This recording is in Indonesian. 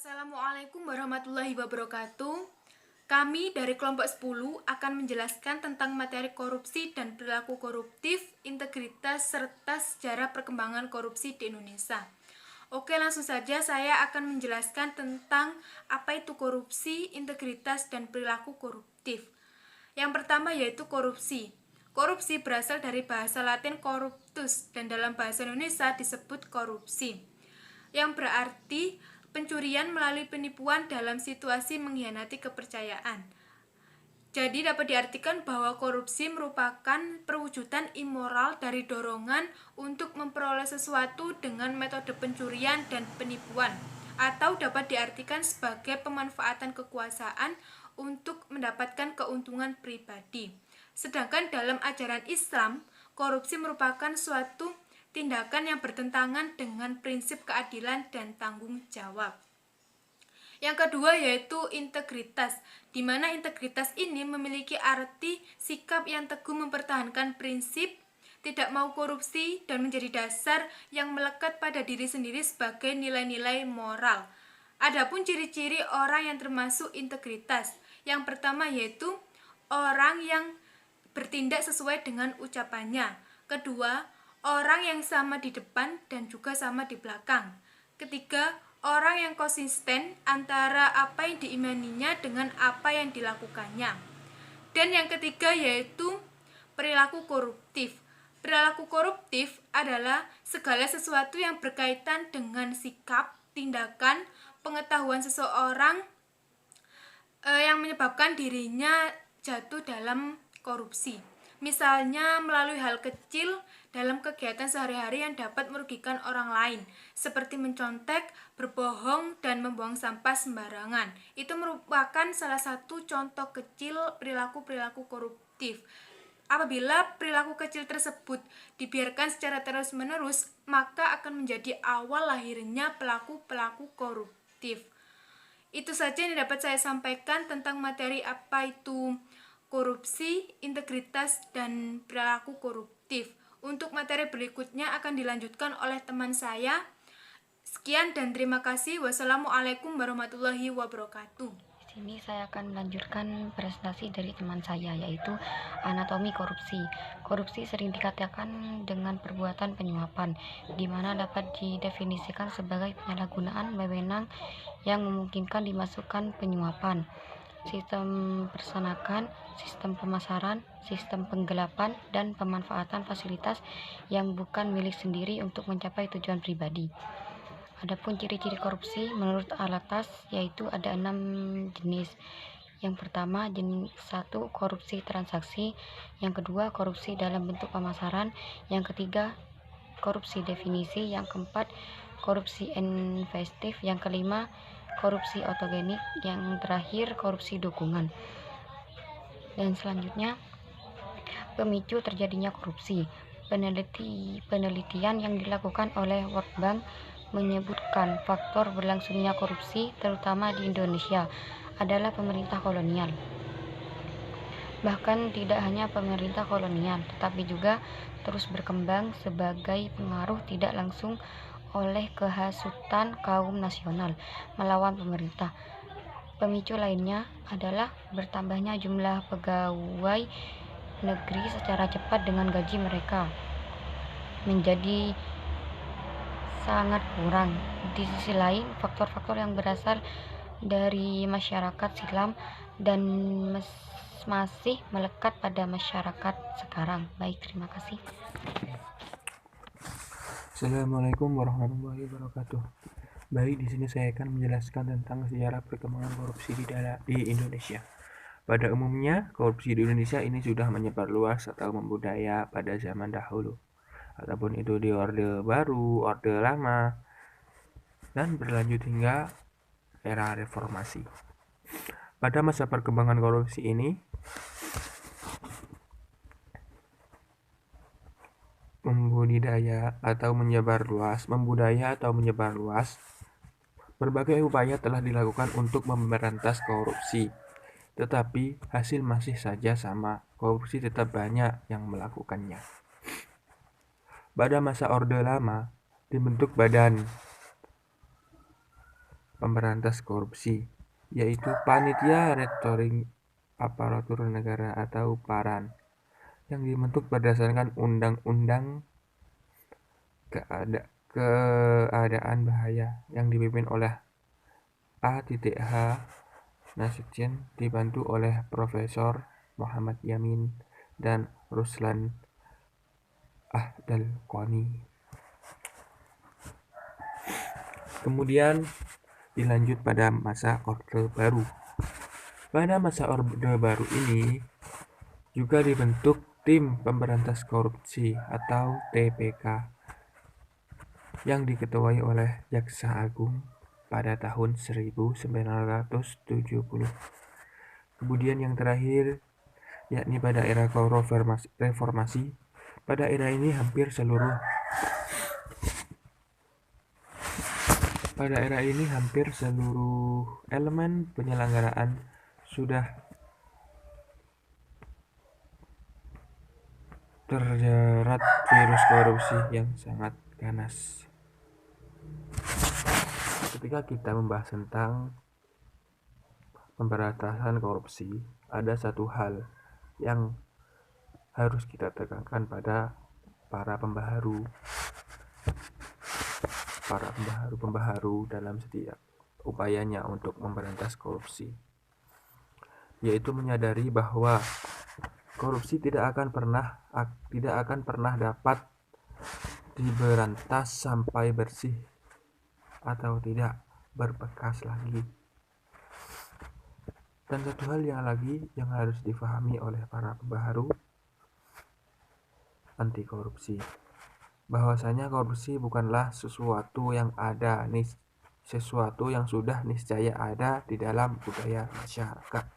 Assalamualaikum warahmatullahi wabarakatuh. Kami dari kelompok 10 akan menjelaskan tentang materi korupsi dan perilaku koruptif, integritas, serta sejarah perkembangan korupsi di Indonesia. Oke, langsung saja saya akan menjelaskan tentang apa itu korupsi, integritas, dan perilaku koruptif. Yang pertama yaitu korupsi. Korupsi berasal dari bahasa Latin corruptus dan dalam bahasa Indonesia disebut korupsi, yang berarti pencurian melalui penipuan dalam situasi mengkhianati kepercayaan. Jadi dapat diartikan bahwa korupsi merupakan perwujudan immoral dari dorongan untuk memperoleh sesuatu dengan metode pencurian dan penipuan, atau dapat diartikan sebagai pemanfaatan kekuasaan untuk mendapatkan keuntungan pribadi. Sedangkan dalam ajaran Islam, korupsi merupakan suatu tindakan yang bertentangan dengan prinsip keadilan dan tanggung jawab. Yang kedua yaitu integritas, di mana integritas ini memiliki arti sikap yang teguh mempertahankan prinsip, tidak mau korupsi, dan menjadi dasar yang melekat pada diri sendiri sebagai nilai-nilai moral. Adapun ciri-ciri orang yang termasuk integritas, yang pertama yaitu orang yang bertindak sesuai dengan ucapannya. Kedua, orang yang sama di depan dan juga sama di belakang. Ketiga, orang yang konsisten antara apa yang diimaninya dengan apa yang dilakukannya. Dan yang ketiga yaitu perilaku koruptif. Perilaku koruptif adalah segala sesuatu yang berkaitan dengan sikap, tindakan, pengetahuan seseorang yang menyebabkan dirinya jatuh dalam korupsi. Misalnya melalui hal kecil dalam kegiatan sehari-hari yang dapat merugikan orang lain, seperti mencontek, berbohong, dan membuang sampah sembarangan. Itu merupakan salah satu contoh kecil perilaku-perilaku koruptif. Apabila perilaku kecil tersebut dibiarkan secara terus-menerus, maka akan menjadi awal lahirnya pelaku-pelaku koruptif. Itu saja yang dapat saya sampaikan tentang materi apa itu korupsi, integritas, dan perilaku koruptif. Untuk materi berikutnya akan dilanjutkan oleh teman saya. Sekian dan terima kasih. Wassalamualaikum warahmatullahi wabarakatuh. Di sini saya akan melanjutkan presentasi dari teman saya, yaitu anatomi korupsi. Korupsi sering dikatakan dengan perbuatan penyuapan, di mana dapat didefinisikan sebagai penyalahgunaan wewenang yang memungkinkan dimasukkan penyuapan, sistem perenakan, sistem pemasaran, sistem penggelapan, dan pemanfaatan fasilitas yang bukan milik sendiri untuk mencapai tujuan pribadi. Adapun ciri-ciri korupsi menurut Alatas yaitu ada 6 jenis. Yang pertama, jenis 1 korupsi transaksi, yang kedua korupsi dalam bentuk pemasaran, yang ketiga korupsi definisi, yang keempat korupsi investif, yang kelima korupsi otogenik, yang terakhir korupsi dukungan. Dan selanjutnya pemicu terjadinya korupsi. Penelitian yang dilakukan oleh World Bank menyebutkan faktor berlangsungnya korupsi terutama di Indonesia adalah pemerintah kolonial. Bahkan tidak hanya pemerintah kolonial, tetapi juga terus berkembang sebagai pengaruh tidak langsung oleh kehasutan kaum nasional melawan pemerintah. Pemicu lainnya adalah bertambahnya jumlah pegawai negeri secara cepat dengan gaji mereka menjadi sangat kurang. Di sisi lain, faktor-faktor yang berasal dari masyarakat silam dan masih melekat pada masyarakat sekarang. Baik, terima kasih. Assalamualaikum warahmatullahi wabarakatuh. Baik, di sini saya akan menjelaskan tentang sejarah perkembangan korupsi di Indonesia. Pada umumnya, korupsi di Indonesia ini sudah menyebar luas atau membudaya pada zaman dahulu, ataupun itu di Orde Baru, Orde Lama, dan berlanjut hingga era reformasi. Pada masa perkembangan korupsi ini, membudaya atau menyebar luas, berbagai upaya telah dilakukan untuk memberantas korupsi. Tetapi hasil masih saja sama, korupsi tetap banyak yang melakukannya. Pada masa Orde Lama, dibentuk Badan pemberantas korupsi, yaitu Panitia Rektoring Aparatur Negara atau PARAN, yang dibentuk berdasarkan Undang-Undang Keadaan Bahaya yang dipimpin oleh A.H. Nasution, dibantu oleh Profesor Muhammad Yamin dan Ruslan Ahdal Qani. Kemudian dilanjut pada masa Orde Baru. Pada masa Orde Baru ini juga dibentuk Tim Pemberantas Korupsi atau TPK yang diketuai oleh Jaksa Agung pada tahun 1970. Kemudian yang terakhir yakni pada era reformasi. Pada era ini hampir seluruh elemen penyelenggaraan sudah terjerat virus korupsi yang sangat ganas. Ketika kita membahas tentang pemberantasan korupsi, ada satu hal yang harus kita tekankan pada para pembaharu dalam setiap upayanya untuk memberantas korupsi, yaitu menyadari bahwa korupsi tidak akan pernah dapat diberantas sampai bersih atau tidak berbekas lagi. Dan satu hal yang harus difahami oleh para pembaharu anti korupsi, bahwasanya korupsi bukanlah sesuatu yang sudah niscaya ada di dalam budaya masyarakat.